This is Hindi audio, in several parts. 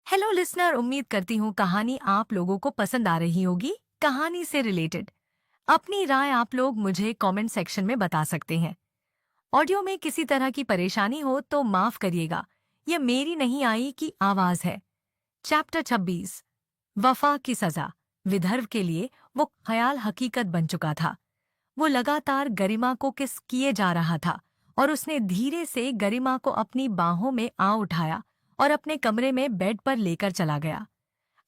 हेलो लिसनर, उम्मीद करती हूँ कहानी आप लोगों को पसंद आ रही होगी। कहानी से रिलेटेड अपनी राय आप लोग मुझे कमेंट सेक्शन में बता सकते हैं। ऑडियो में किसी तरह की परेशानी हो तो माफ करिएगा, ये मेरी नहीं आई की आवाज है। चैप्टर 26, वफा की सजा। विदर्भ के लिए वो ख्याल हकीकत बन चुका था। वो लगातार गरिमा को किस किए जा रहा था और उसने धीरे से गरिमा को अपनी बाहों में आ उठाया और अपने कमरे में बेड पर लेकर चला गया।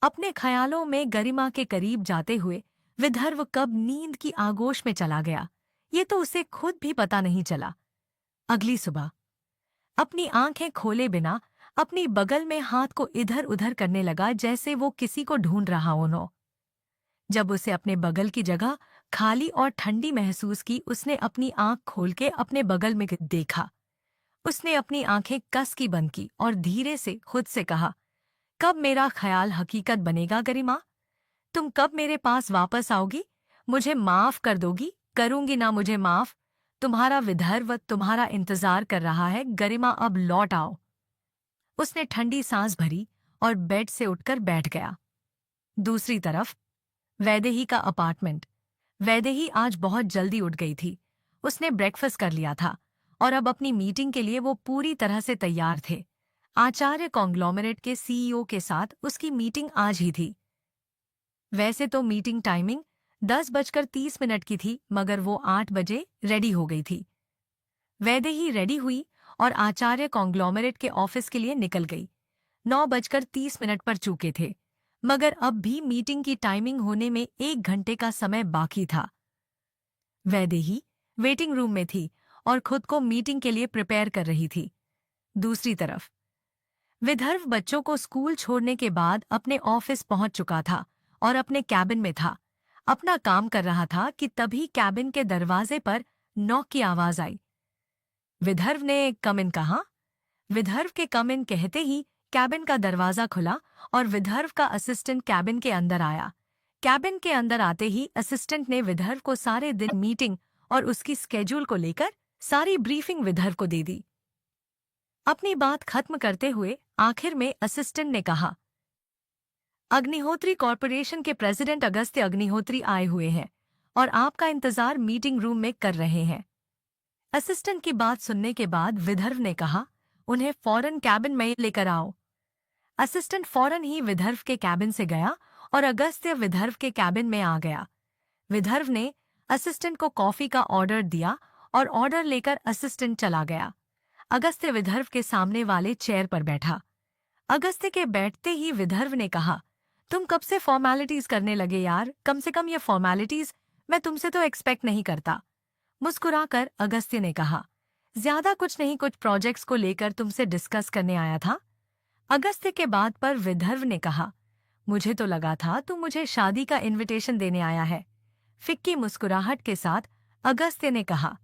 अपने ख्यालों में गरिमा के करीब जाते हुए विदर्भ कब नींद की आगोश में चला गया, ये तो उसे खुद भी पता नहीं चला। अगली सुबह अपनी आंखें खोले बिना अपनी बगल में हाथ को इधर उधर करने लगा, जैसे वो किसी को ढूंढ रहा हो नो। जब उसे अपने बगल की जगह खाली और ठंडी महसूस की, उसने अपनी आंख खोल के अपने बगल में देखा। उसने अपनी आंखें कस की बंद की और धीरे से खुद से कहा, कब मेरा ख्याल हकीकत बनेगा गरिमा? तुम कब मेरे पास वापस आओगी? मुझे माफ कर दोगी? करूंगी ना मुझे माफ। तुम्हारा विदर्भ तुम्हारा इंतजार कर रहा है गरिमा, अब लौट आओ। उसने ठंडी सांस भरी और बेड से उठकर बैठ गया। दूसरी तरफ वैदेही का अपार्टमेंट। वैदेही आज बहुत जल्दी उठ गई थी। उसने ब्रेकफास्ट कर लिया था और अब अपनी मीटिंग के लिए वो पूरी तरह से तैयार थे। आचार्य कॉन्ग्लोमरेट के सीईओ के साथ उसकी मीटिंग आज ही थी। वैसे तो मीटिंग टाइमिंग 10:30 की थी, मगर वो 8 बजे रेडी हो गई थी। वैदेही रेडी हुई और आचार्य कॉन्ग्लोमरेट के ऑफिस के लिए निकल गई। 9:30 पर चूके थे, मगर अब भी मीटिंग की टाइमिंग होने में 1 घंटे का समय बाकी था। वैदेही वेटिंग रूम में थी और खुद को मीटिंग के लिए प्रिपेयर कर रही थी। दूसरी तरफ विदर्भ बच्चों को स्कूल छोड़ने के बाद अपने ऑफिस पहुंच चुका था और अपने कैबिन में था। अपना काम कर रहा था कि तभी कैबिन के दरवाजे पर नॉक की आवाज आई। विदर्भ ने कम इन कहा। विदर्भ के कम इन कहते ही कैबिन का दरवाजा खुला और विदर्भ का असिस्टेंट कैबिन के अंदर आया। कैबिन के अंदर आते ही असिस्टेंट ने विदर्भ को सारे दिन मीटिंग और उसकी स्केड्यूल को लेकर सारी ब्रीफिंग विदर्भ को दे दी। अपनी बात खत्म करते हुए आखिर में असिस्टेंट ने कहा, अग्निहोत्री कॉरपोरेशन के प्रेसिडेंट अगस्त्य अग्निहोत्री आए हुए हैं और आपका इंतजार मीटिंग रूम में कर रहे हैं। असिस्टेंट की बात सुनने के बाद विदर्भ ने कहा, उन्हें फौरन कैबिन में लेकर आओ। असिस्टेंट फौरन ही विदर्भ के कैबिन से गया और अगस्त्य विदर्भ के कैबिन में आ गया। विदर्भ ने असिस्टेंट को कॉफी का ऑर्डर दिया और ऑर्डर लेकर असिस्टेंट चला गया। अगस्त्य विदर्भ के सामने वाले चेयर पर बैठा। अगस्त्य के बैठते ही विदर्भ ने कहा, तुम कब से फॉर्मेलिटीज करने लगे यार? कम से कम ये फॉर्मेलिटीज मैं तुमसे तो एक्सपेक्ट नहीं करता। मुस्कुराकर अगस्त्य ने कहा, ज्यादा कुछ नहीं, कुछ प्रोजेक्ट्स को लेकर तुमसे डिस्कस करने आया था। अगस्त्य के बात पर विदर्भ ने कहा, मुझे तो लगा था तू मुझे शादी का इनविटेशन देने आया है। फिक्की मुस्कुराहट के साथ अगस्त्य ने कहा,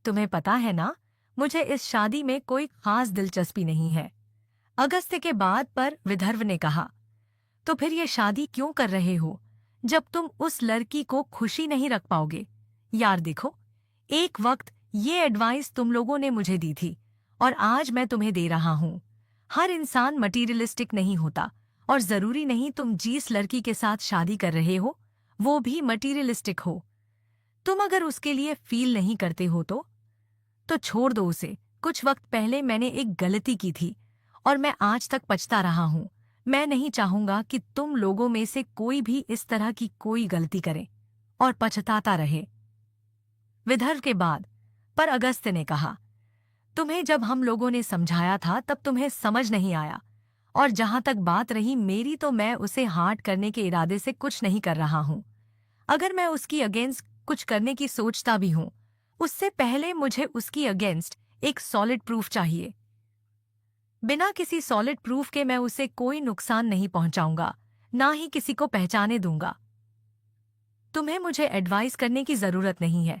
तुम्हें पता है ना, मुझे इस शादी में कोई खास दिलचस्पी नहीं है। अगस्त्य के बात पर विदर्भ ने कहा, तो फिर ये शादी क्यों कर रहे हो जब तुम उस लड़की को खुशी नहीं रख पाओगे? यार देखो, एक वक्त ये एडवाइस तुम लोगों ने मुझे दी थी और आज मैं तुम्हें दे रहा हूँ। हर इंसान मटीरियलिस्टिक नहीं होता और जरूरी नहीं तुम जिस लड़की के साथ शादी कर रहे हो वो भी मटीरियलिस्टिक हो। तुम अगर उसके लिए फील नहीं करते हो तो छोड़ दो उसे। कुछ वक्त पहले मैंने एक गलती की थी और मैं आज तक पछता रहा हूँ। मैं नहीं चाहूंगा कि तुम लोगों में से कोई भी इस तरह की कोई गलती करे और पछताता रहे। विदर्भ के बाद पर अगस्त्य ने कहा, तुम्हें जब हम लोगों ने समझाया था तब तुम्हें समझ नहीं आया, और जहां तक बात रही मेरी, तो मैं उसे हार्ट करने के इरादे से कुछ नहीं कर रहा हूं। अगर मैं उसकी अगेंस्ट कुछ करने की सोचता भी हूं, उससे पहले मुझे उसकी अगेंस्ट एक सॉलिड प्रूफ चाहिए। बिना किसी सॉलिड प्रूफ के मैं उसे कोई नुकसान नहीं पहुंचाऊंगा, ना ही किसी को पहचाने दूंगा। तुम्हें मुझे एडवाइस करने की जरूरत नहीं है।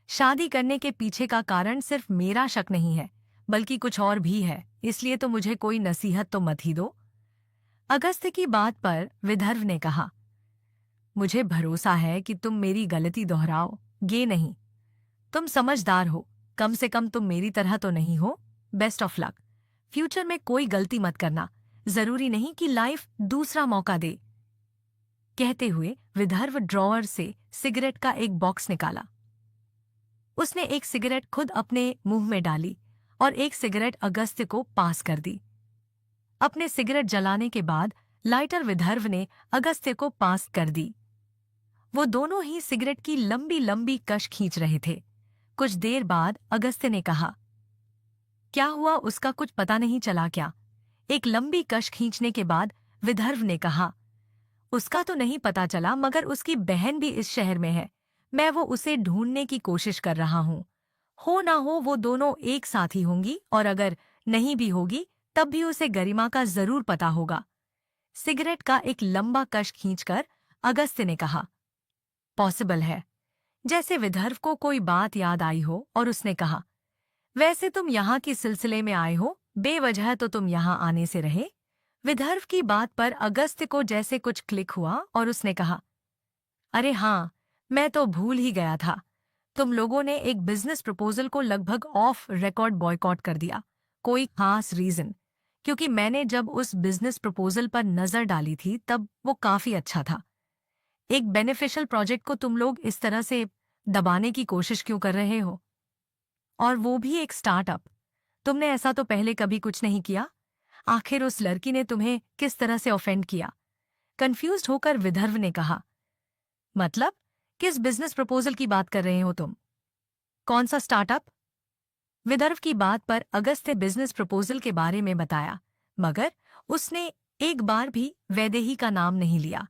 शादी करने के पीछे का कारण सिर्फ मेरा शक नहीं है, बल्कि कुछ और भी है, इसलिए तो मुझे कोई नसीहत तो मत ही दो। अगस्त्य की बात पर विदर्भ ने कहा, मुझे भरोसा है कि तुम मेरी गलती दोहराओगे नहीं। तुम समझदार हो, कम से कम तुम मेरी तरह तो नहीं हो। Best of luck. फ्यूचर में कोई गलती मत करना, जरूरी नहीं कि लाइफ दूसरा मौका दे। कहते हुए विदर्भ ड्रॉअर से सिगरेट का एक बॉक्स निकाला। उसने एक सिगरेट खुद अपने मुंह में डाली और एक सिगरेट अगस्त्य को पास कर दी। अपने सिगरेट जलाने के बाद लाइटर विदर्भ ने अगस्त्य को पास कर दी। वो दोनों ही सिगरेट की लंबी लंबी कश खींच रहे थे। कुछ देर बाद अगस्त्य ने कहा, क्या हुआ, उसका कुछ पता नहीं चला क्या? एक लंबी कश खींचने के बाद विदर्भ ने कहा, उसका तो नहीं पता चला, मगर उसकी बहन भी इस शहर में है। मैं वो उसे ढूंढने की कोशिश कर रहा हूं। हो ना हो वो दोनों एक साथ ही होंगी, और अगर नहीं भी होगी तब भी उसे गरिमा का जरूर पता होगा। सिगरेट का एक लंबा कश खींचकर अगस्त्य ने कहा, पॉसिबल है। जैसे विदर्भ को कोई बात याद आई हो और उसने कहा, वैसे तुम यहाँ की सिलसिले में आए हो, बेवजह तो तुम यहाँ आने से रहे। विदर्भ की बात पर अगस्त्य को जैसे कुछ क्लिक हुआ और उसने कहा, अरे हाँ, मैं तो भूल ही गया था। तुम लोगों ने एक बिजनेस प्रपोजल को लगभग ऑफ रिकॉर्ड बॉयकॉट कर दिया। कोई खास रीजन? क्योंकि मैंने जब उस बिजनेस प्रपोजल पर नजर डाली थी तब वो काफी अच्छा था। एक बेनिफिशियल प्रोजेक्ट को तुम लोग इस तरह से दबाने की कोशिश क्यों कर रहे हो? और वो भी एक स्टार्टअप। तुमने ऐसा तो पहले कभी कुछ नहीं किया। आखिर उस लड़की ने तुम्हें किस तरह से ऑफेंड किया? कंफ्यूज्ड होकर विदर्भ ने कहा, मतलब किस बिजनेस प्रपोजल की बात कर रहे हो तुम? कौन सा स्टार्टअप? विदर्भ की बात पर अगस्त्य बिजनेस प्रपोजल के बारे में बताया, मगर उसने एक बार भी वैदेही का नाम नहीं लिया।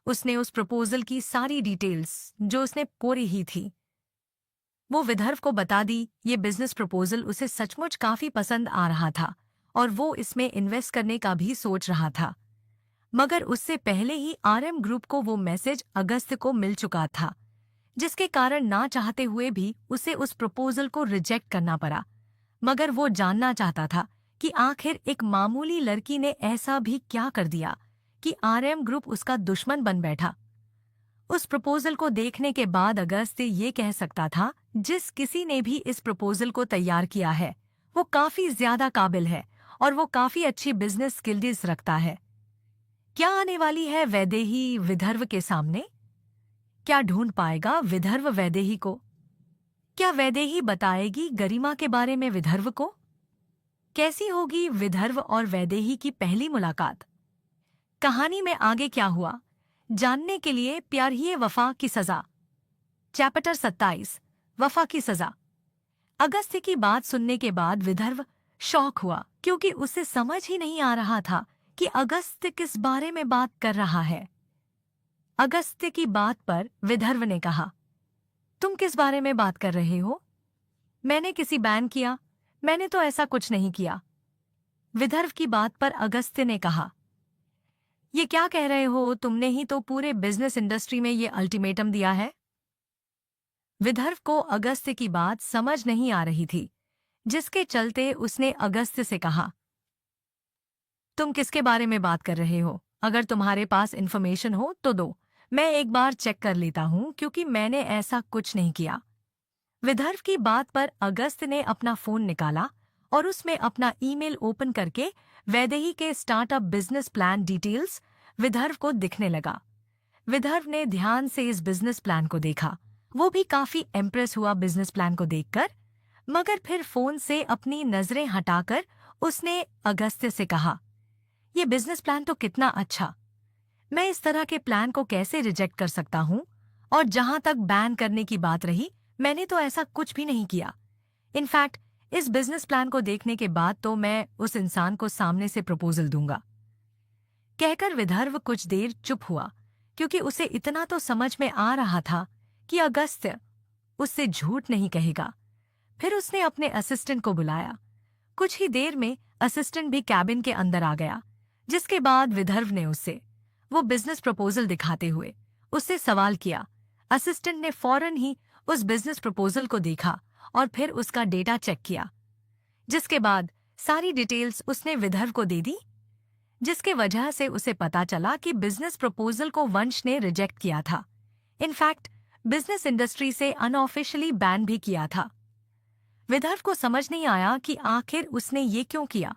उसने उस प्रपोजल की सारी डिटेल्स जो उसने पूरी ही थी वो विदर्भ को बता दी। ये बिजनेस प्रपोजल उसे सचमुच काफी पसंद आ रहा था और वो इसमें इन्वेस्ट करने का भी सोच रहा था। मगर उससे पहले ही आरएम ग्रुप को वो मैसेज अगस्त्य को मिल चुका था, जिसके कारण ना चाहते हुए भी उसे उस प्रपोजल को रिजेक्ट करना पड़ा। मगर वो जानना चाहता था कि आखिर एक मामूली लड़की ने ऐसा भी क्या कर दिया कि आरएम ग्रुप उसका दुश्मन बन बैठा। उस प्रपोजल को देखने के बाद अगस्त्य ये कह सकता था, जिस किसी ने भी इस प्रपोजल को तैयार किया है वो काफी ज्यादा काबिल है और वो काफी अच्छी बिजनेस स्किल्स रखता है। क्या आने वाली है वैदेही विदर्भ के सामने? क्या ढूंढ पाएगा विदर्भ वैदेही को? क्या वैदेही बताएगी गरिमा के बारे में विदर्भ को? कैसी होगी विदर्भ और वैदेही की पहली मुलाकात? कहानी में आगे क्या हुआ जानने के लिए प्यारिये वफा की सजा, चैप्टर 27, वफा की सजा। अगस्त्य की बात सुनने के बाद विदर्भ शॉक हुआ, क्योंकि उसे समझ ही नहीं आ रहा था कि अगस्त्य किस बारे में बात कर रहा है। अगस्त्य की बात पर विदर्भ ने कहा, तुम किस बारे में बात कर रहे हो? मैंने किसी बैन किया? मैंने तो ऐसा कुछ नहीं किया। विदर्भ की बात पर अगस्त्य ने कहा, ये क्या कह रहे हो? तुमने ही तो पूरे बिजनेस इंडस्ट्री में ये अल्टीमेटम दिया है। विदर्भ को अगस्त्य की बात समझ नहीं आ रही थी, जिसके चलते उसने अगस्त्य से कहा, तुम किसके बारे में बात कर रहे हो? अगर तुम्हारे पास इन्फॉर्मेशन हो तो दो, मैं एक बार चेक कर लेता हूं, क्योंकि मैंने ऐसा कुछ नहीं किया। विदर्भ की बात पर अगस्त्य ने अपना फोन निकाला और उसमें अपना ईमेल ओपन करके वैदेही के startup business plan details Vidarbha को दिखने लगा। विदर्भ ने ध्यान से इस बिजनेस प्लान को देखा। वो भी काफी इम्प्रेस हुआ बिजनेस प्लान को देखकर, मगर फिर फोन से अपनी नजरें हटाकर उसने अगस्त्य से कहा, ये बिजनेस प्लान तो कितना अच्छा। मैं इस तरह के प्लान को कैसे रिजेक्ट कर सकता हूँ? और जहां तक बैन करने की बात रही, मैंने तो ऐसा कुछ भी नहीं किया। इनफैक्ट इस बिजनेस प्लान को देखने के बाद तो मैं उस इंसान को सामने से प्रपोजल दूंगा। कहकर विदर्भ कुछ देर चुप हुआ, क्योंकि उसे इतना तो समझ में आ रहा था कि अगस्त्य उससे झूठ नहीं कहेगा। फिर उसने अपने असिस्टेंट को बुलाया। कुछ ही देर में असिस्टेंट भी कैबिन के अंदर आ गया, जिसके बाद विदर्भ ने उससे वो बिजनेस प्रपोजल दिखाते हुए उससे सवाल किया। असिस्टेंट ने फौरन ही उस बिजनेस प्रपोजल को देखा और फिर उसका डेटा चेक किया, जिसके बाद सारी डिटेल्स उसने विदर्भ को दे दी, जिसके वजह से उसे पता चला कि बिजनेस प्रपोजल को वंश ने रिजेक्ट किया था। इनफैक्ट बिजनेस इंडस्ट्री से अनऑफिशियली बैन भी किया था। विदर्भ को समझ नहीं आया कि आखिर उसने ये क्यों किया,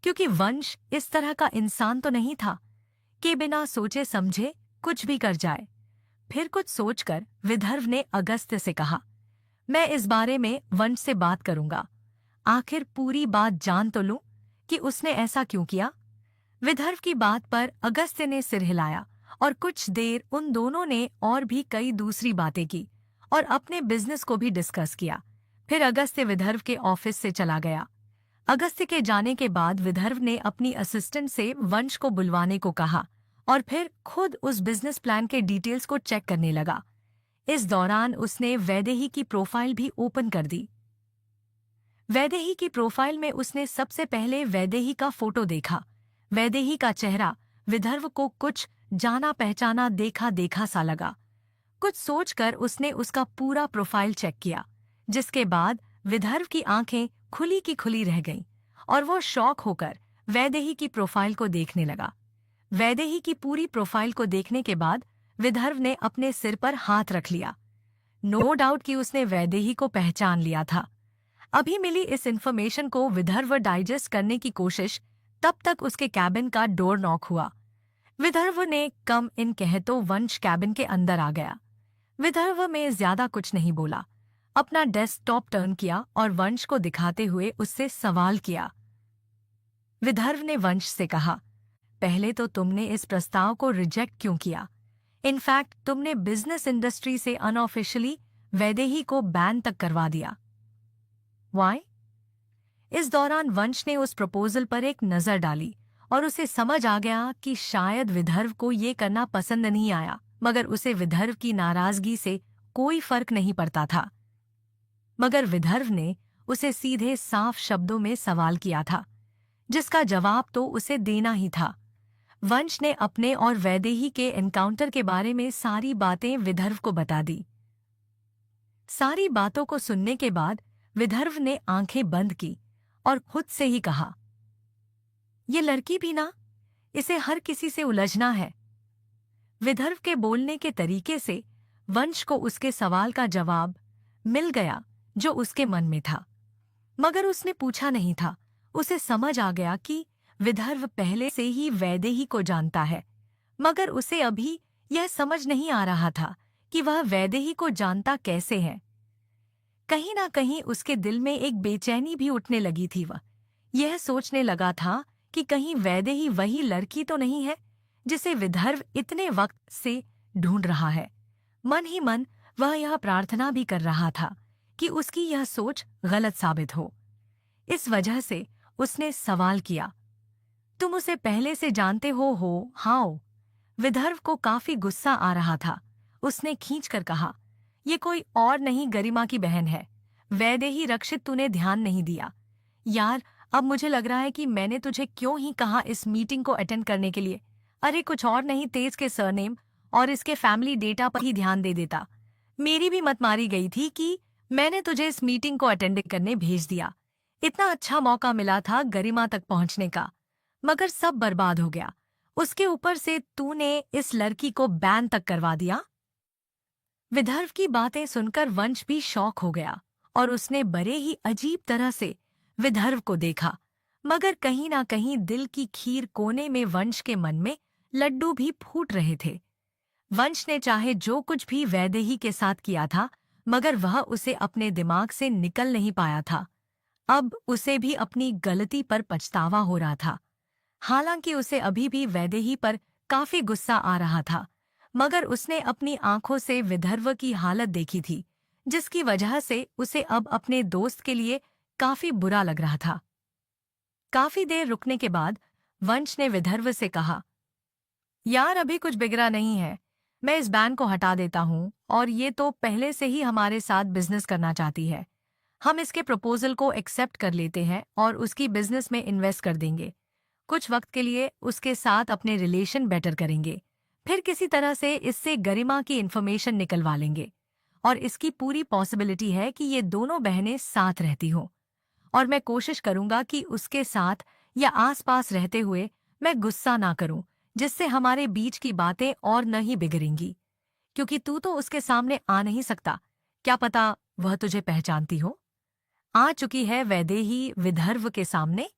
क्योंकि वंश इस तरह का इंसान तो नहीं था कि बिना सोचे समझे कुछ भी कर जाए। फिर कुछ सोचकर विदर्भ ने अगस्त्य से कहा, मैं इस बारे में वंश से बात करूंगा। आखिर पूरी बात जान तो लूं कि उसने ऐसा क्यों किया। विदर्भ की बात पर अगस्त्य ने सिर हिलाया और कुछ देर उन दोनों ने और भी कई दूसरी बातें की और अपने बिजनेस को भी डिस्कस किया। फिर अगस्त्य विदर्भ के ऑफिस से चला गया। अगस्त्य के जाने के बाद विदर्भ ने अपनी असिस्टेंट से वंश को बुलवाने को कहा और फिर खुद उस बिजनेस प्लान के डिटेल्स को चेक करने लगा। इस दौरान उसने वैदेही की प्रोफाइल भी ओपन कर दी। वैदेही की प्रोफाइल में उसने सबसे पहले वैदेही का फोटो देखा। वैदेही का चेहरा विदर्भ को कुछ जाना पहचाना देखा देखा सा लगा। कुछ सोचकर उसने उसका पूरा प्रोफाइल चेक किया, जिसके बाद विदर्भ की आंखें खुली की खुली रह गईं और वो शॉक होकर वैदेही की प्रोफाइल को देखने लगा। वैदेही की पूरी प्रोफाइल को देखने के बाद विदर्भ ने अपने सिर पर हाथ रख लिया। नो डाउट कि उसने वैदेही को पहचान लिया था। अभी मिली इस इंफॉर्मेशन को विदर्भ डाइजेस्ट करने की कोशिश, तब तक उसके कैबिन का डोर नॉक हुआ। विदर्भ ने कम इन कहे तो वंश कैबिन के अंदर आ गया। विदर्भ में ज्यादा कुछ नहीं बोला, अपना डेस्कटॉप टर्न किया और वंश को दिखाते हुए उससे सवाल किया। विदर्भ ने वंश से कहा, पहले तो तुमने इस प्रस्ताव को रिजेक्ट क्यों किया? इनफैक्ट तुमने बिजनेस इंडस्ट्री से अनऑफिशियली वैदेही को बैन तक करवा दिया। वाई? इस दौरान वंश ने उस प्रपोजल पर एक नजर डाली और उसे समझ आ गया कि शायद विदर्भ को ये करना पसंद नहीं आया, मगर उसे विदर्भ की नाराजगी से कोई फर्क नहीं पड़ता था। मगर विदर्भ ने उसे सीधे साफ शब्दों में सवाल किया था, जिसका जवाब तो उसे देना ही था। वंश ने अपने और वैदेही के एनकाउंटर के बारे में सारी बातें विदर्भ को बता दी। सारी बातों को सुनने के बाद विदर्भ ने आंखें बंद की और खुद से ही कहा, ये लड़की भी ना, इसे हर किसी से उलझना है। विदर्भ के बोलने के तरीके से वंश को उसके सवाल का जवाब मिल गया जो उसके मन में था, मगर उसने पूछा नहीं था। उसे समझ आ गया कि विदर्भ पहले से ही वैदेही को जानता है, मगर उसे अभी यह समझ नहीं आ रहा था कि वह वैदेही को जानता कैसे है। कहीं ना कहीं उसके दिल में एक बेचैनी भी उठने लगी थी। वह यह सोचने लगा था कि कहीं वैदेही वही लड़की तो नहीं है जिसे विदर्भ इतने वक्त से ढूंढ रहा है। मन ही मन वह यह प्रार्थना भी कर रहा था कि उसकी यह सोच गलत साबित हो। इस वजह से उसने सवाल किया, तुम उसे पहले से जानते हो? हाँ। विदर्भ को काफी गुस्सा आ रहा था। उसने खींचकर कहा, ये कोई और नहीं, गरिमा की बहन है। वैदेही रक्षित, तूने ध्यान नहीं दिया। यार, अब मुझे लग रहा है कि मैंने तुझे क्यों ही कहा इस मीटिंग को अटेंड करने के लिए। अरे कुछ और नहीं, तेज के सरनेम और इसके फैमिली डेटा पर ही ध्यान दे देता। मेरी भी मत मारी गई थी कि मैंने तुझे इस मीटिंग को अटेंड करने भेज दिया। इतना अच्छा मौका मिला था गरिमा तक पहुंचने का, मगर सब बर्बाद हो गया। उसके ऊपर से तूने इस लड़की को बैन तक करवा दिया। विदर्भ की बातें सुनकर वंश भी शॉक हो गया और उसने बड़े ही अजीब तरह से विदर्भ को देखा, मगर कहीं ना कहीं दिल की खीर कोने में वंश के मन में लड्डू भी फूट रहे थे। वंश ने चाहे जो कुछ भी वैदेही के साथ किया था, मगर वह उसे अपने दिमाग से निकल नहीं पाया था। अब उसे भी अपनी गलती पर पछतावा हो रहा था। हालांकि उसे अभी भी वैदेही पर काफी गुस्सा आ रहा था, मगर उसने अपनी आंखों से विदर्भ की हालत देखी थी, जिसकी वजह से उसे अब अपने दोस्त के लिए काफी बुरा लग रहा था। काफी देर रुकने के बाद वंश ने विदर्भ से कहा, यार अभी कुछ बिगड़ा नहीं है, मैं इस बैन को हटा देता हूँ और ये तो पहले से ही हमारे साथ बिजनेस करना चाहती है। हम इसके प्रपोजल को एक्सेप्ट कर लेते हैं और उसकी बिजनेस में इन्वेस्ट कर देंगे। कुछ वक्त के लिए उसके साथ अपने रिलेशन बेटर करेंगे, फिर किसी तरह से इससे गरिमा की इन्फॉर्मेशन निकलवा लेंगे और इसकी पूरी पॉसिबिलिटी है कि ये दोनों बहनें साथ रहती हों। और मैं कोशिश करूंगा कि उसके साथ या आसपास रहते हुए मैं गुस्सा ना करूं, जिससे हमारे बीच की बातें और न ही बिगड़ेंगी, क्योंकि तू तो उसके सामने आ नहीं सकता। क्या पता वह तुझे पहचानती हो। आ चुकी है वैदेही विदर्भ के सामने,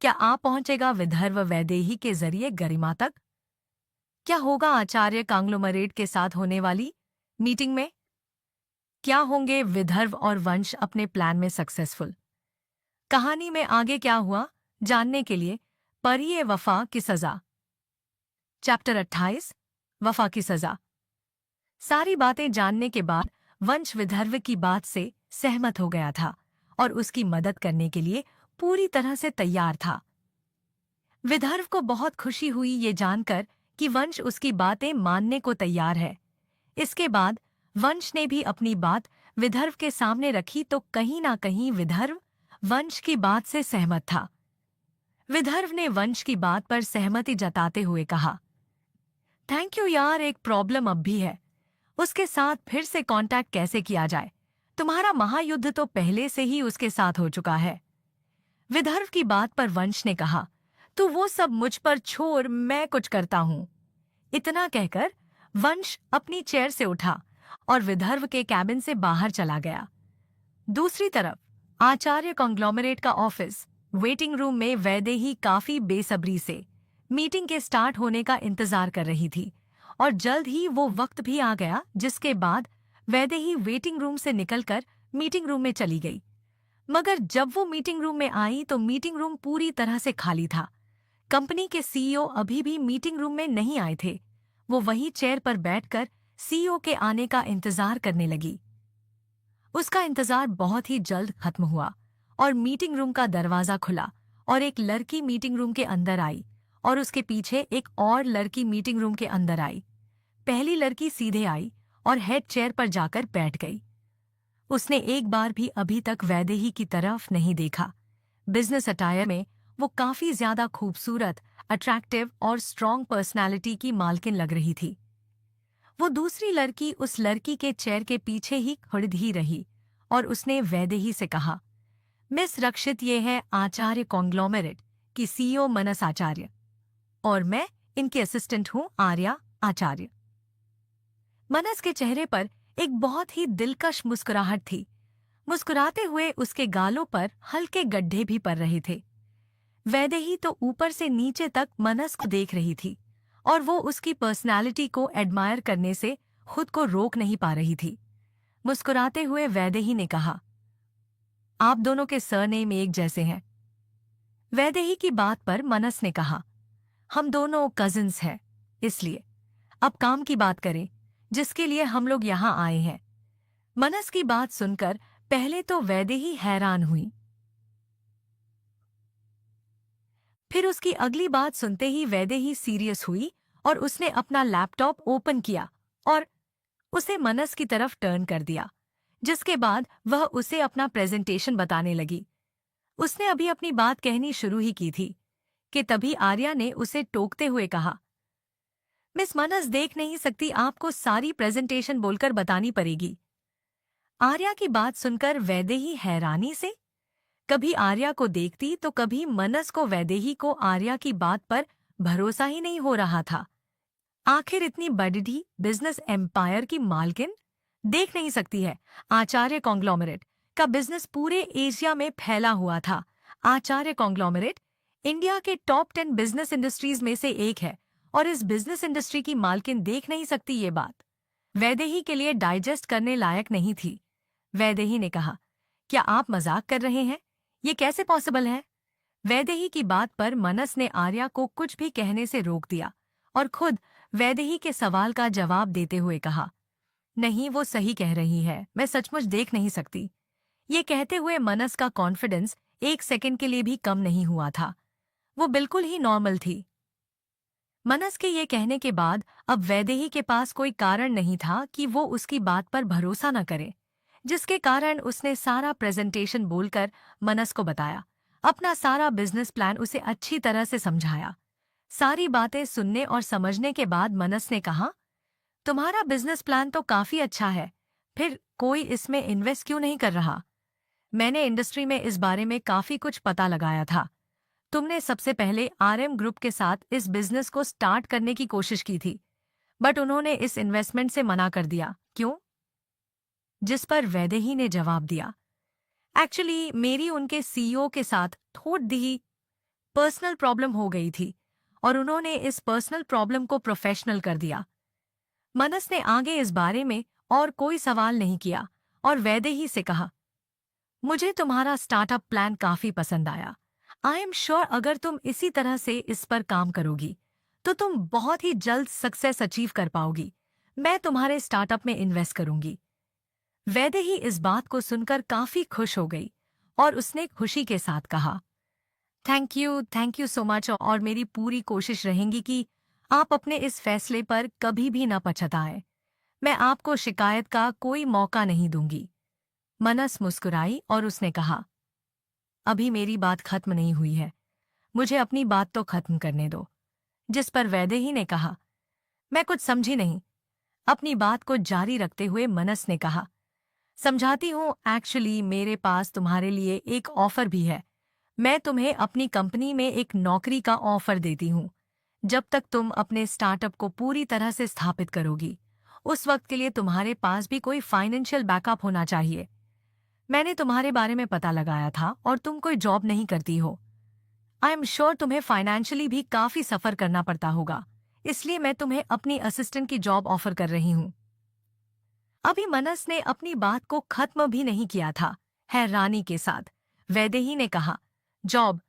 क्या आप पहुंचेगा विदर्भ वैदेही के जरिए गरिमा तक? क्या होगा आचार्य कांग्लोमरेट के साथ होने वाली मीटिंग में? क्या होंगे विदर्भ और वंश अपने प्लान में सक्सेसफुल? कहानी में आगे क्या हुआ जानने के लिए पढ़िए वफा की सजा। चैप्टर 28 वफा की सजा। सारी बातें जानने के बाद वंश विदर्भ की बात से सहमत हो गया था और उसकी मदद करने के लिए पूरी तरह से तैयार था। विदर्भ को बहुत खुशी हुई ये जानकर कि वंश उसकी बातें मानने को तैयार है। इसके बाद वंश ने भी अपनी बात विदर्भ के सामने रखी तो कहीं ना कहीं विदर्भ वंश की बात से सहमत था। विदर्भ ने वंश की बात पर सहमति जताते हुए कहा, थैंक यू यार, एक प्रॉब्लम अब भी है। उसके साथ फिर से कांटेक्ट कैसे किया जाए? तुम्हारा महायुद्ध तो पहले से ही उसके साथ हो चुका है। विदर्भ की बात पर वंश ने कहा, तू वो सब मुझ पर छोड़, मैं कुछ करता हूं। इतना कहकर वंश अपनी चेयर से उठा और विदर्भ के कैबिन से बाहर चला गया। दूसरी तरफ आचार्य कॉन्ग्लोमरेट का ऑफिस वेटिंग रूम में वैदेही काफी बेसब्री से मीटिंग के स्टार्ट होने का इंतजार कर रही थी और जल्द ही वो वक्त भी आ गया जिसके बाद वैदेही वेटिंग रूम से निकलकर मीटिंग रूम में चली गई। मगर जब वो मीटिंग रूम में आई तो मीटिंग रूम पूरी तरह से खाली था। कंपनी के सीईओ अभी भी मीटिंग रूम में नहीं आए थे। वो वही चेयर पर बैठकर सीईओ के आने का इंतजार करने लगी। उसका इंतजार बहुत ही जल्द खत्म हुआ और मीटिंग रूम का दरवाजा खुला और एक लड़की मीटिंग रूम के अंदर आई और उसके पीछे एक और लड़की मीटिंग रूम के अंदर आई। पहली लड़की सीधे आई और हेड चेयर पर जाकर बैठ गई। उसने एक बार भी अभी तक वैदेही की तरफ नहीं देखा। बिजनेस अटायर में वो काफी ज्यादा खूबसूरत, अट्रैक्टिव और स्ट्रॉन्ग पर्सनालिटी की मालकिन लग रही थी। वो दूसरी लड़की उस लड़की के चेयर के पीछे ही खड़ी ही रही और उसने वैदेही से कहा, मिस रक्षित, ये है आचार्य कॉन्ग्लोमेरेट की सीईओ मनस आचार्य और मैं इनकी असिस्टेंट हूं आर्या आचार्य। मनस के चेहरे पर एक बहुत ही दिलकश मुस्कुराहट थी। मुस्कुराते हुए उसके गालों पर हल्के गड्ढे भी पड़ रहे थे। वैदेही तो ऊपर से नीचे तक मनस को देख रही थी और वो उसकी पर्सनालिटी को एडमायर करने से खुद को रोक नहीं पा रही थी। मुस्कुराते हुए वैदेही ने कहा, आप दोनों के सरनेम एक जैसे हैं। वैदेही की बात पर मनस ने कहा, हम दोनों कजिन्स हैं, इसलिए अब काम की बात करें जिसके लिए हम लोग यहाँ आए हैं। मनस की बात सुनकर पहले तो वैदेही हैरान हुई, फिर उसकी अगली बात सुनते ही वैदेही सीरियस हुई और उसने अपना लैपटॉप ओपन किया और उसे मनस की तरफ टर्न कर दिया, जिसके बाद वह उसे अपना प्रेजेंटेशन बताने लगी। उसने अभी अपनी बात कहनी शुरू ही की थी कि तभी आर्या ने उसे टोकते हुए कहा, मिस मनस, देख नहीं सकती, आपको सारी प्रेजेंटेशन बोलकर बतानी पड़ेगी। आर्या की बात सुनकर वैदेही हैरानी से कभी आर्या को देखती तो कभी मनस को। वैदेही को आर्या की बात पर भरोसा ही नहीं हो रहा था। आखिर इतनी बड़ी बिजनेस एम्पायर की मालकिन देख नहीं सकती है। आचार्य कॉन्ग्लोमरेट का बिजनेस पूरे एशिया में फैला हुआ था। आचार्य कॉन्ग्लोमरेट इंडिया के टॉप 10 बिजनेस इंडस्ट्रीज में से एक है और इस बिजनेस इंडस्ट्री की मालकिन देख नहीं सकती, ये बात वैदेही के लिए डाइजेस्ट करने लायक नहीं थी। वैदेही ने कहा, क्या आप मजाक कर रहे हैं? ये कैसे पॉसिबल है? वैदेही की बात पर मनस ने आर्या को कुछ भी कहने से रोक दिया और खुद वैदेही के सवाल का जवाब देते हुए कहा, नहीं, वो सही कह रही है, मैं सचमुच देख नहीं सकती। ये कहते हुए मनस का कॉन्फिडेंस एक सेकंड के लिए भी कम नहीं हुआ था। वो बिल्कुल ही नॉर्मल थी। मनस के ये कहने के बाद अब वैदेही के पास कोई कारण नहीं था कि वो उसकी बात पर भरोसा न करे, जिसके कारण उसने सारा प्रेजेंटेशन बोलकर मनस को बताया, अपना सारा बिजनेस प्लान उसे अच्छी तरह से समझाया। सारी बातें सुनने और समझने के बाद मनस ने कहा, तुम्हारा बिजनेस प्लान तो काफी अच्छा है, फिर कोई इसमें इन्वेस्ट क्यों नहीं कर रहा? मैंने इंडस्ट्री में इस बारे में काफी कुछ पता लगाया था। तुमने सबसे पहले आरएम ग्रुप के साथ इस बिजनेस को स्टार्ट करने की कोशिश की थी, बट उन्होंने इस इन्वेस्टमेंट से मना कर दिया, क्यों? जिस पर वैदेही ने जवाब दिया, एक्चुअली मेरी उनके सीईओ के साथ थोड़ी पर्सनल प्रॉब्लम हो गई थी और उन्होंने इस पर्सनल प्रॉब्लम को प्रोफेशनल कर दिया। मनस ने आगे इस बारे में और कोई सवाल नहीं किया और वैदेही से कहा, मुझे तुम्हारा स्टार्टअप प्लान काफी पसंद आया। आई एम श्योर अगर तुम इसी तरह से इस पर काम करोगी तो तुम बहुत ही जल्द सक्सेस अचीव कर पाओगी। मैं तुम्हारे स्टार्टअप में इन्वेस्ट करूंगी। वैदेही इस बात को सुनकर काफी खुश हो गई और उसने खुशी के साथ कहा, थैंक यू सो मच, और मेरी पूरी कोशिश रहेगी कि आप अपने इस फैसले पर कभी भी न पछताएं। मैं आपको शिकायत का कोई मौका नहीं दूंगी। मनस मुस्कुराई और उसने कहा, अभी मेरी बात खत्म नहीं हुई है, मुझे अपनी बात तो खत्म करने दो। जिस पर वैदेही ने कहा, मैं कुछ समझी नहीं। अपनी बात को जारी रखते हुए मनस ने कहा, समझाती हूँ, एक्चुअली मेरे पास तुम्हारे लिए एक ऑफर भी है। मैं तुम्हें अपनी कंपनी में एक नौकरी का ऑफर देती हूँ। जब तक तुम अपने स्टार्टअप को पूरी तरह से स्थापित करोगी, उस वक्त के लिए तुम्हारे पास भी कोई फाइनेंशियल बैकअप होना चाहिए। मैंने तुम्हारे बारे में पता लगाया था और तुम कोई जॉब नहीं करती हो। आई एम श्योर तुम्हें फाइनेंशियली भी काफी सफर करना पड़ता होगा, इसलिए मैं तुम्हें अपनी असिस्टेंट की जॉब ऑफर कर रही हूँ। अभी मनस ने अपनी बात को खत्म भी नहीं किया था, हैरानी के साथ वैदेही ने कहा, जॉब,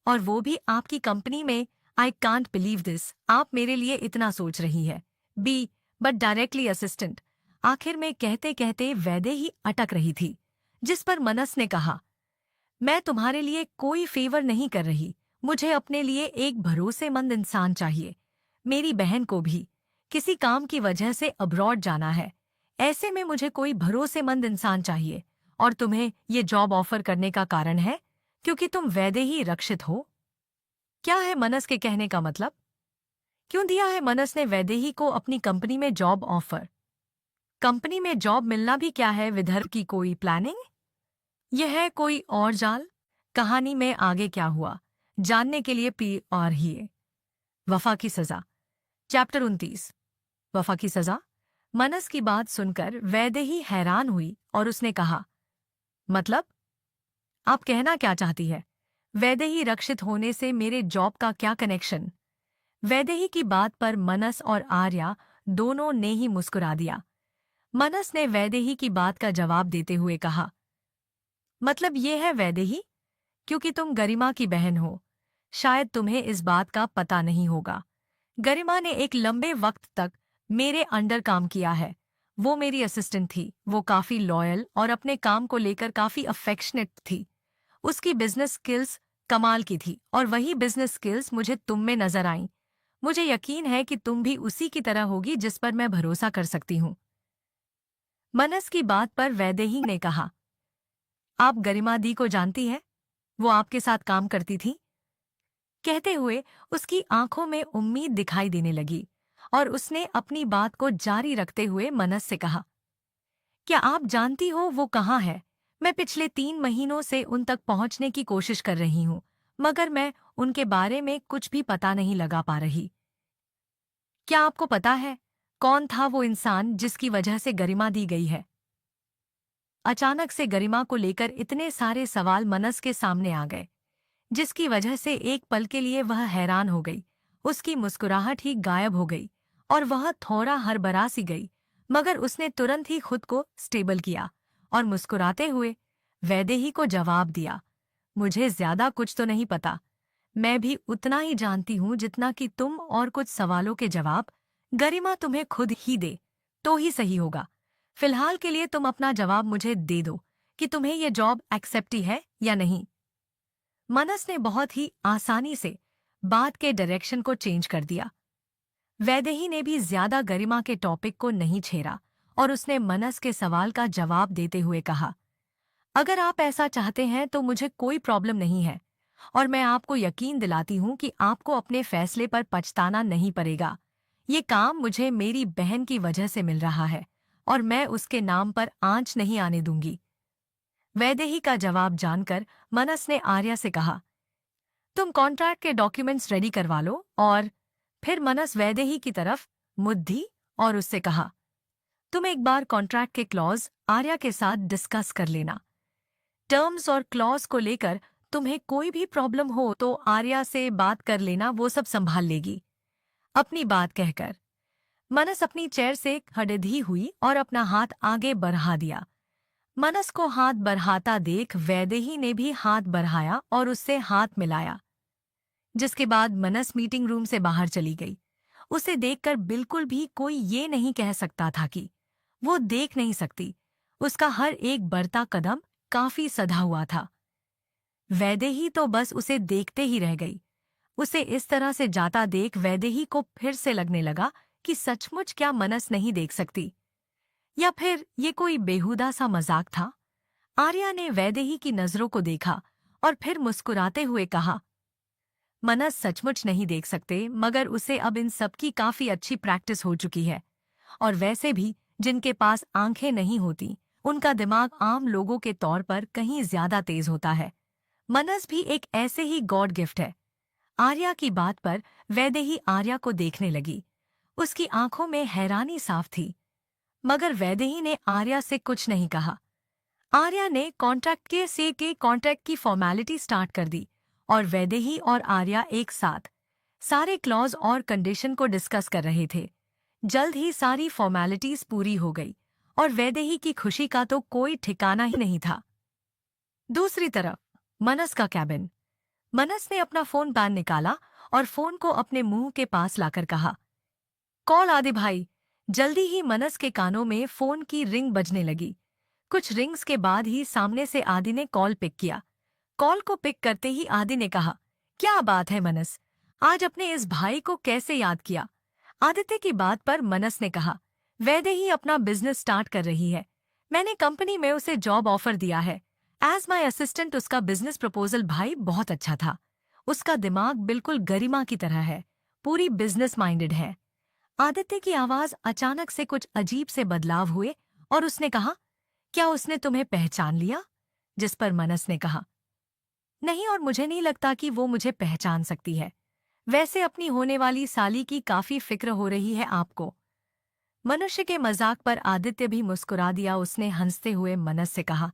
और वो भी आपकी कंपनी में। आई कांट बिलीव दिस, आप मेरे लिए इतना सोच रही है। Be but directly assistant. आखिर में कहते कहते वैदेही अटक रही थी, जिस पर मनस ने कहा, मैं तुम्हारे लिए कोई फेवर नहीं कर रही। मुझे अपने लिए एक भरोसेमंद इंसान चाहिए। मेरी बहन को भी किसी काम की वजह से अब्रॉड जाना है। ऐसे में मुझे कोई भरोसेमंद इंसान चाहिए, और तुम्हें ये जॉब ऑफर करने का कारण है क्योंकि तुम वैदेही रक्षित हो। क्या है मनस के कहने का मतलब? क्यों दिया है मनस ने वैदेही को अपनी कंपनी में जॉब ऑफर? कंपनी में जॉब मिलना भी क्या है विदर्भ की कोई प्लानिंग? यह है कोई और जाल? कहानी में आगे क्या हुआ जानने के लिए पी और ही वफा की सजा, चैप्टर 29। वफा की सजा। मनस की बात सुनकर वैदेही हैरान हुई और उसने कहा, मतलब आप कहना क्या चाहती है? वैदेही रक्षित होने से मेरे जॉब का क्या कनेक्शन? वैदेही की बात पर मनस और आर्या दोनों ने ही मुस्कुरा दिया। मनस ने वैदेही की बात का जवाब देते हुए कहा, मतलब ये है वैदेही, क्योंकि तुम गरिमा की बहन हो, शायद तुम्हें इस बात का पता नहीं होगा। गरिमा ने एक लंबे वक्त तक मेरे अंडर काम किया है। वो मेरी असिस्टेंट थी। वो काफी लॉयल और अपने काम को लेकर काफी अफेक्शनेट थी। उसकी बिजनेस स्किल्स कमाल की थी और वही बिजनेस स्किल्स मुझे तुम में नजर आईं। मुझे यकीन है कि तुम भी उसी की तरह होगी जिस पर मैं भरोसा कर सकती हूँ। मनस की बात पर वैदेही ने कहा, आप गरिमा दी को जानती हैं? वो आपके साथ काम करती थी। कहते हुए उसकी आंखों में उम्मीद दिखाई देने लगी और उसने अपनी बात को जारी रखते हुए मनस से कहा, क्या आप जानती हो वो कहाँ है? मैं पिछले 3 महीनों से उन तक पहुंचने की कोशिश कर रही हूँ, मगर मैं उनके बारे में कुछ भी पता नहीं लगा पा रही। क्या आपको पता है कौन था वो इंसान जिसकी वजह से गरिमा दी गई है? अचानक से गरिमा को लेकर इतने सारे सवाल मनस के सामने आ गए, जिसकी वजह से एक पल के लिए वह हैरान हो गई। उसकी मुस्कुराहट ही गायब हो गई और वह थोड़ा हड़बड़ा सी गई, मगर उसने तुरंत ही खुद को स्टेबल किया और मुस्कुराते हुए वैदेही को जवाब दिया, मुझे ज्यादा कुछ तो नहीं पता। मैं भी उतना ही जानती हूँ जितना कि तुम, और कुछ सवालों के जवाब गरिमा तुम्हें खुद ही दे तो ही सही होगा। फिलहाल के लिए तुम अपना जवाब मुझे दे दो कि तुम्हें यह जॉब एक्सेप्ट ही है या नहीं। मनस ने बहुत ही आसानी से बात के डायरेक्शन को चेंज कर दिया। वैदेही ने भी ज्यादा गरिमा के टॉपिक को नहीं छेड़ा और उसने मनस के सवाल का जवाब देते हुए कहा, अगर आप ऐसा चाहते हैं तो मुझे कोई प्रॉब्लम नहीं है, और मैं आपको यकीन दिलाती हूँ कि आपको अपने फैसले पर पछताना नहीं पड़ेगा। ये काम मुझे मेरी बहन की वजह से मिल रहा है और मैं उसके नाम पर आंच नहीं आने दूंगी। वैदेही का जवाब जानकर मनस ने आर्या से कहा, तुम कॉन्ट्रैक्ट के डॉक्यूमेंट्स रेडी करवा लो। और फिर मनस वैदेही की तरफ मुद्दी और उससे कहा, तुम एक बार कॉन्ट्रैक्ट के क्लॉज आर्या के साथ डिस्कस कर लेना। टर्म्स और क्लॉज को लेकर तुम्हें कोई भी प्रॉब्लम हो तो आर्या से बात कर लेना, वो सब संभाल लेगी। अपनी बात कहकर मनस अपनी चेयर से खड़ी हुई और अपना हाथ आगे बढ़ा दिया। मनस को हाथ बढ़ाता देख वैदेही ने भी हाथ बढ़ाया और उससे हाथ मिलाया, जिसके बाद मनस मीटिंग रूम से बाहर चली गई। उसे देखकर बिल्कुल भी कोई ये नहीं कह सकता था कि वो देख नहीं सकती। उसका हर एक बढ़ता कदम काफी सधा हुआ था। वैदेही तो बस उसे देखते ही रह गई। उसे इस तरह से जाता देख वैदेही को फिर से लगने लगा कि सचमुच क्या मनस नहीं देख सकती, या फिर ये कोई बेहुदा सा मजाक था। आर्या ने वैदेही की नजरों को देखा और फिर मुस्कुराते हुए कहा, मनस सचमुच नहीं देख सकते, मगर उसे अब इन सब की काफी अच्छी प्रैक्टिस हो चुकी है। और वैसे भी जिनके पास आंखें नहीं होती, उनका दिमाग आम लोगों के तौर पर कहीं ज्यादा तेज होता है। मनस भी एक ऐसे ही गॉड गिफ्ट है। आर्या की बात पर वैदेही आर्या को देखने लगी। उसकी आंखों में हैरानी साफ थी, मगर वैदेही ने आर्या से कुछ नहीं कहा। आर्या ने कॉन्ट्रैक्ट की फॉर्मेलिटी स्टार्ट कर दी और वैदेही और आर्या एक साथ सारे क्लॉज और कंडीशन को डिस्कस कर रहे थे। जल्द ही सारी फॉर्मेलिटीज पूरी हो गई और वैदेही की खुशी का तो कोई ठिकाना ही नहीं था। दूसरी तरफ मनस का कैबिन। मनस ने अपना फोन पैन निकाला और फोन को अपने मुंह के पास लाकर कहा, कॉल आदि भाई। जल्दी ही मनस के कानों में फोन की रिंग बजने लगी। कुछ रिंग्स के बाद ही सामने से आदि ने कॉल पिक किया। कॉल को पिक करते ही आदि ने कहा, क्या बात है मनस, आज अपने इस भाई को कैसे याद किया? आदित्य की बात पर मनस ने कहा, वैदेही अपना बिजनेस स्टार्ट कर रही है। मैंने कंपनी में उसे जॉब ऑफर दिया है एज माई असिस्टेंट। उसका बिजनेस प्रपोजल भाई बहुत अच्छा था। उसका दिमाग बिल्कुल गरिमा की तरह है, पूरी बिजनेस माइंडेड है। आदित्य की आवाज अचानक से कुछ अजीब से बदलाव हुए और उसने कहा, क्या उसने तुम्हें पहचान लिया? जिस पर मनस ने कहा, नहीं, और मुझे नहीं लगता कि वो मुझे पहचान सकती है। वैसे अपनी होने वाली साली की काफी फिक्र हो रही है आपको। मनुष्य के मजाक पर आदित्य भी मुस्कुरा दिया। उसने हंसते हुए मनस से कहा,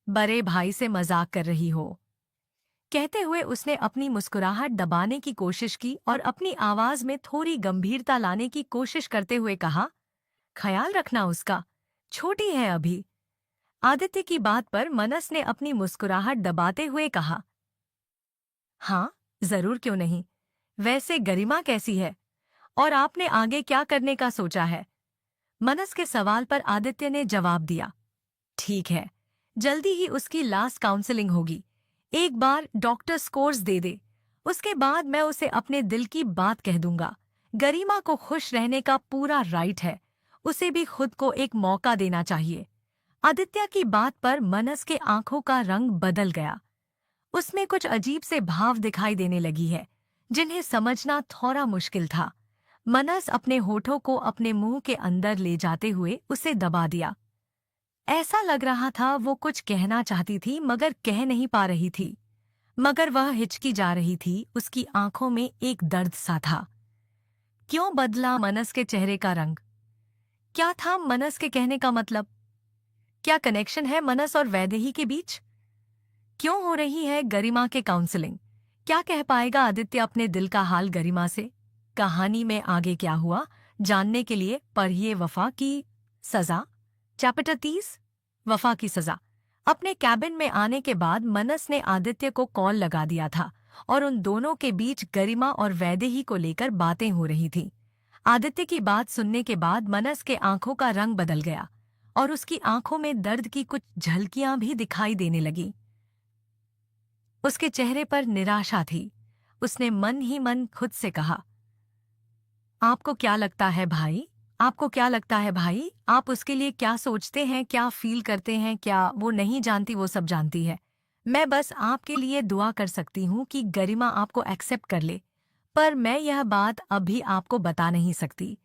बड़े भाई से मजाक कर रही हो? कहते हुए उसने अपनी मुस्कुराहट दबाने की कोशिश की और अपनी आवाज में थोड़ी गंभीरता लाने की कोशिश करते हुए कहा, ख्याल रखना उसका, छोटी है अभी। आदित्य की बात पर मनस ने अपनी मुस्कुराहट दबाते हुए कहा, हाँ जरूर, क्यों नहीं। वैसे गरिमा कैसी है और आपने आगे क्या करने का सोचा है? मनस के सवाल पर आदित्य ने जवाब दिया, ठीक है, जल्दी ही उसकी लास्ट काउंसलिंग होगी। एक बार डॉक्टर स्कोर्स दे दे, उसके बाद मैं उसे अपने दिल की बात कह दूंगा। गरिमा को खुश रहने का पूरा राइट है, उसे भी खुद को एक मौका देना चाहिए। आदित्य की बात पर मनस के आंखों का रंग बदल गया। उसमें कुछ अजीब से भाव दिखाई देने लगी है, जिन्हें समझना थोड़ा मुश्किल था। मनस अपने होठों को अपने मुंह के अंदर ले जाते हुए उसे दबा दिया। ऐसा लग रहा था वो कुछ कहना चाहती थी मगर कह नहीं पा रही थी, मगर वह हिचकी जा रही थी। उसकी आंखों में एक दर्द सा था। क्यों बदला मनस के चेहरे का रंग? क्या था मनस के कहने का मतलब? क्या कनेक्शन है मनस और वैदेही के बीच? क्यों हो रही है गरिमा के काउंसलिंग? क्या कह पाएगा आदित्य अपने दिल का हाल गरिमा से? कहानी में आगे क्या हुआ जानने के लिए पढ़िए वफा की सजा, चैप्टर 30, वफा की सजा। अपने कैबिन में आने के बाद मनस ने आदित्य को कॉल लगा दिया था और उन दोनों के बीच गरिमा और वैदेही को लेकर बातें हो रही थीं। आदित्य की बात सुनने के बाद मनस के आंखों का रंग बदल गया और उसकी आंखों में दर्द की कुछ झलकियां भी दिखाई देने लगी। उसके चेहरे पर निराशा थी। उसने मन ही मन खुद से कहा, आपको क्या लगता है भाई? आपको क्या लगता है भाई? आप उसके लिए क्या सोचते हैं, क्या फील करते हैं? क्या वो नहीं जानती? वो सब जानती है। मैं बस आपके लिए दुआ कर सकती हूँ कि गरिमा आपको एक्सेप्ट कर ले, पर मैं यह बात अभी आपको बता नहीं सकती।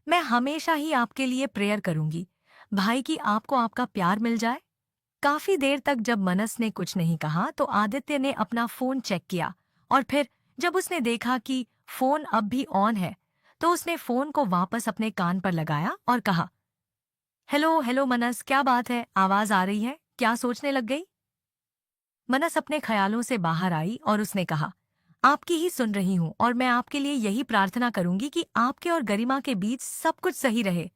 मैं हमेशा ही आपके लिए प्रेयर करूंगी भाई कि आपको आपका प्यार मिल जाए। काफी देर तक जब मनस ने कुछ नहीं कहा तो आदित्य ने अपना फोन चेक किया और फिर जब उसने देखा कि फोन अब भी ऑन है तो उसने फोन को वापस अपने कान पर लगाया और कहा, हेलो हेलो मनस, क्या बात है? आवाज आ रही है? क्या सोचने लग गई? मनस अपने ख्यालों से बाहर आई और उसने कहा, आपकी ही सुन रही हूँ और मैं आपके लिए यही प्रार्थना करूंगी कि आपके और गरिमा के बीच सब कुछ सही रहे।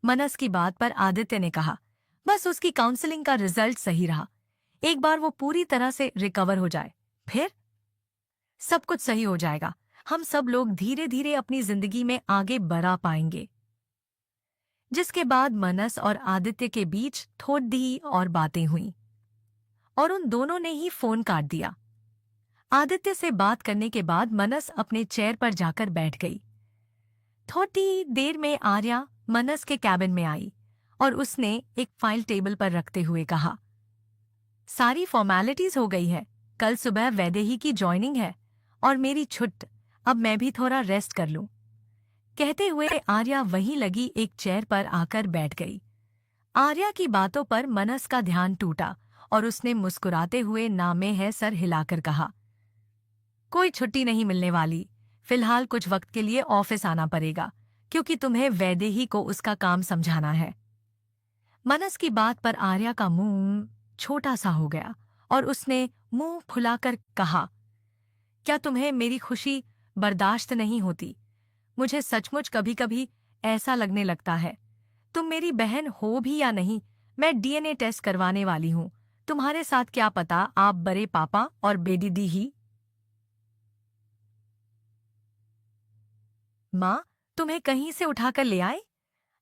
मनस की बात पर आदित्य ने कहा, बस उसकी काउंसलिंग का रिजल्ट सही रहा, एक बार वो पूरी तरह से रिकवर हो जाए, फिर सब कुछ सही हो जाएगा। हम सब लोग धीरे धीरे अपनी जिंदगी में आगे बढ़ा पाएंगे। जिसके बाद मनस और आदित्य के बीच थोड़ी और बातें हुई और उन दोनों ने ही फोन काट दिया। आदित्य से बात करने के बाद मनस अपने चेयर पर जाकर बैठ गई। थोड़ी देर में आर्या मनस के कैबिन में आई और उसने एक फाइल टेबल पर रखते हुए कहा, सारी फॉर्मेलिटीज हो गई है, कल सुबह वैदेही की ज्वाइनिंग है और मेरी छुट्टी, अब मैं भी थोड़ा रेस्ट कर लूं। कहते हुए आर्या वहीं लगी एक चेयर पर आकर बैठ गई। आर्या की बातों पर मनस का ध्यान टूटा और उसने मुस्कुराते हुए नामे है सर हिलाकर कहा, कोई छुट्टी नहीं मिलने वाली, फिलहाल कुछ वक्त के लिए ऑफिस आना पड़ेगा क्योंकि तुम्हें वैदेही को उसका काम समझाना है। मनस की बात पर आर्या का मुंह छोटा सा हो गया और उसने मुंह फुलाकर कहा, क्या तुम्हें मेरी खुशी बर्दाश्त नहीं होती? मुझे सचमुच कभी कभी ऐसा लगने लगता है, तुम मेरी बहन हो भी या नहीं, मैं डीएनए टेस्ट करवाने वाली हूँ। तुम्हारे साथ क्या पता आप बड़े पापा और बेदीदी ही। माँ, तुम्हें कहीं से उठाकर ले आए?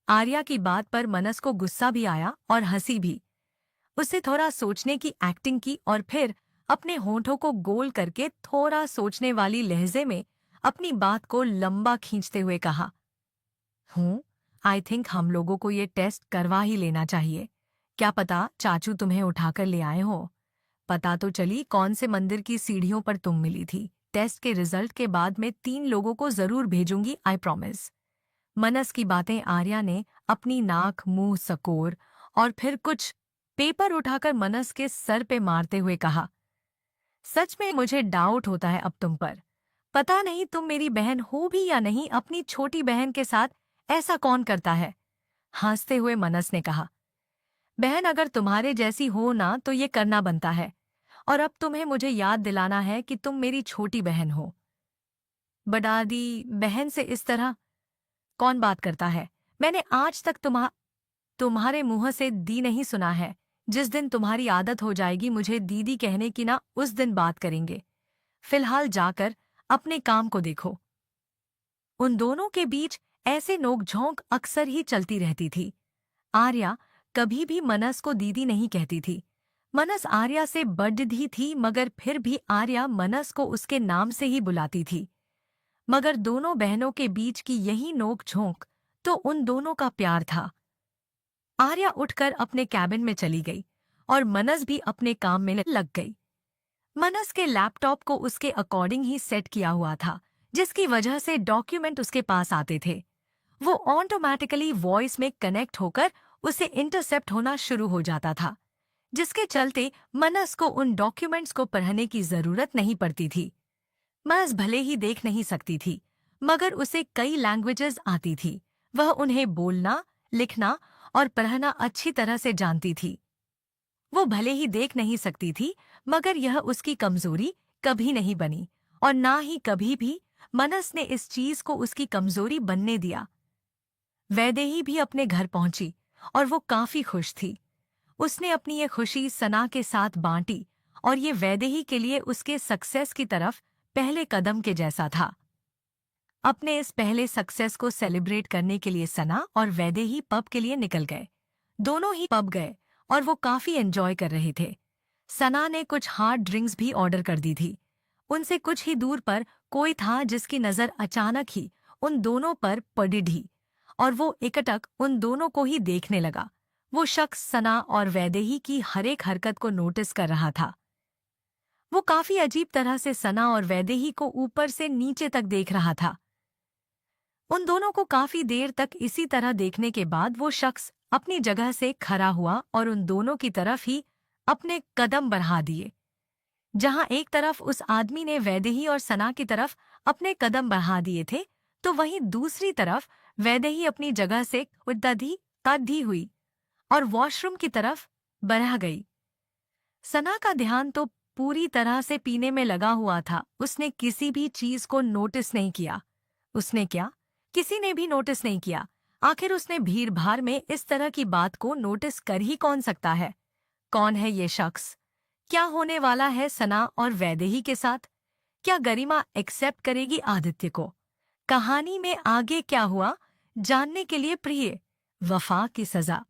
आर्या की बात पर मनस को गुस्सा भी आया और हंसी भी। उसे थोड़ा सोचने की एक्टिंग की और फिर अपने होठों को गोल करके थोड़ा सोचने वाली लहजे में अपनी बात को लंबा खींचते हुए कहा, आई थिंक हम लोगों को ये टेस्ट करवा ही लेना चाहिए। क्या पता चाचू तुम्हें उठाकर ले आए हो। पता तो चली कौन से मंदिर की सीढ़ियों पर तुम मिली थी। टेस्ट के रिजल्ट के बाद मैं 3 लोगों को जरूर भेजूंगी, आई प्रॉमिस। मनस की बातें आर्या ने अपनी नाक मुंह सकोर और फिर कुछ पेपर उठाकर मनस के सर पे मारते हुए कहा, सच में मुझे डाउट होता है अब तुम पर। पता नहीं तुम मेरी बहन हो भी या नहीं, अपनी छोटी बहन के साथ ऐसा कौन करता है? हंसते हुए मनस ने कहा, बहन अगर तुम्हारे जैसी हो ना तो ये करना बनता है, और अब तुम्हें मुझे याद दिलाना है कि तुम मेरी छोटी बहन हो। बड़ादी बहन से इस तरह कौन बात करता है? मैंने आज तक तुम्हारे मुंह से दी नहीं सुना है। जिस दिन तुम्हारी आदत हो जाएगी मुझे दीदी कहने की ना, उस दिन बात करेंगे। फिलहाल जाकर अपने काम को देखो। उन दोनों के बीच ऐसे नोकझोंक अक्सर ही चलती रहती थी। आर्या कभी भी मनस को दीदी नहीं कहती थी। मनस आर्या से बड़ी थी मगर फिर भी आर्या मनस को उसके नाम से ही बुलाती थी। मगर दोनों बहनों के बीच की यही नोक-झोंक तो उन दोनों का प्यार था। आर्या उठकर अपने कैबिन में चली गई और मनस भी अपने काम में लग गई। मनस के लैपटॉप को उसके अकॉर्डिंग ही सेट किया हुआ था, जिसकी वजह से डॉक्यूमेंट उसके पास आते थे। वो ऑटोमैटिकली वॉइस में कनेक्ट होकर उसे इंटरसेप्ट होना शुरू हो जाता था, जिसके चलते मनस को उन डॉक्यूमेंट्स को पढ़ने की जरूरत नहीं पड़ती थी। मनस भले ही देख नहीं सकती थी, मगर उसे कई लैंग्वेजेस आती थी। वह उन्हें बोलना, लिखना और पढ़ना अच्छी तरह से जानती थी। वो भले ही देख नहीं सकती थी, मगर यह उसकी कमजोरी कभी नहीं बनी और ना ही कभी भी मनस ने इस चीज को उसकी कमजोरी बनने दिया। वैदेही भी अपने घर पहुंची और वो काफी खुश थी। उसने अपनी ये खुशी सना के साथ बांटी और ये वैदेही के लिए उसके सक्सेस की तरफ पहले कदम के जैसा था। अपने इस पहले सक्सेस को सेलिब्रेट करने के लिए सना और वैदेही पब के लिए निकल गए। दोनों ही पब गए और वो काफी एंजॉय कर रहे थे। सना ने कुछ हार्ड ड्रिंक्स भी ऑर्डर कर दी थी। उनसे कुछ ही दूर पर कोई था जिसकी नजर अचानक ही उन दोनों पर पड़ी और वो एकटक उन दोनों को ही देखने लगा। वो शख्स सना और वैदेही की हर एक हरकत को नोटिस कर रहा था। वो काफी अजीब तरह से सना और वैदेही को ऊपर से नीचे तक देख रहा था। उन दोनों को काफी देर तक इसी तरह देखने के बाद वो शख्स अपनी जगह से खड़ा हुआ और उन दोनों की तरफ ही अपने कदम बढ़ा दिए। जहां एक तरफ उस आदमी ने वैदेही और सना की तरफ अपने कदम बढ़ा दिए थे, तो वहीं दूसरी तरफ वैदेही अपनी जगह से उद्धी हुई और वॉशरूम की तरफ बढ़ गई। सना का ध्यान तो पूरी तरह से पीने में लगा हुआ था। उसने किसी भी चीज को नोटिस नहीं किया। उसने क्या? किसी ने भी नोटिस नहीं किया। आखिर उसने भीड़ भाड़ में इस तरह की बात को नोटिस कर ही कौन सकता है? कौन है ये शख्स? क्या होने वाला है सना और वैदेही के साथ? क्या गरिमा एक्सेप्ट करेगी आदित्य को? कहानी में आगे क्या हुआ जानने के लिए प्रिय वफा की सजा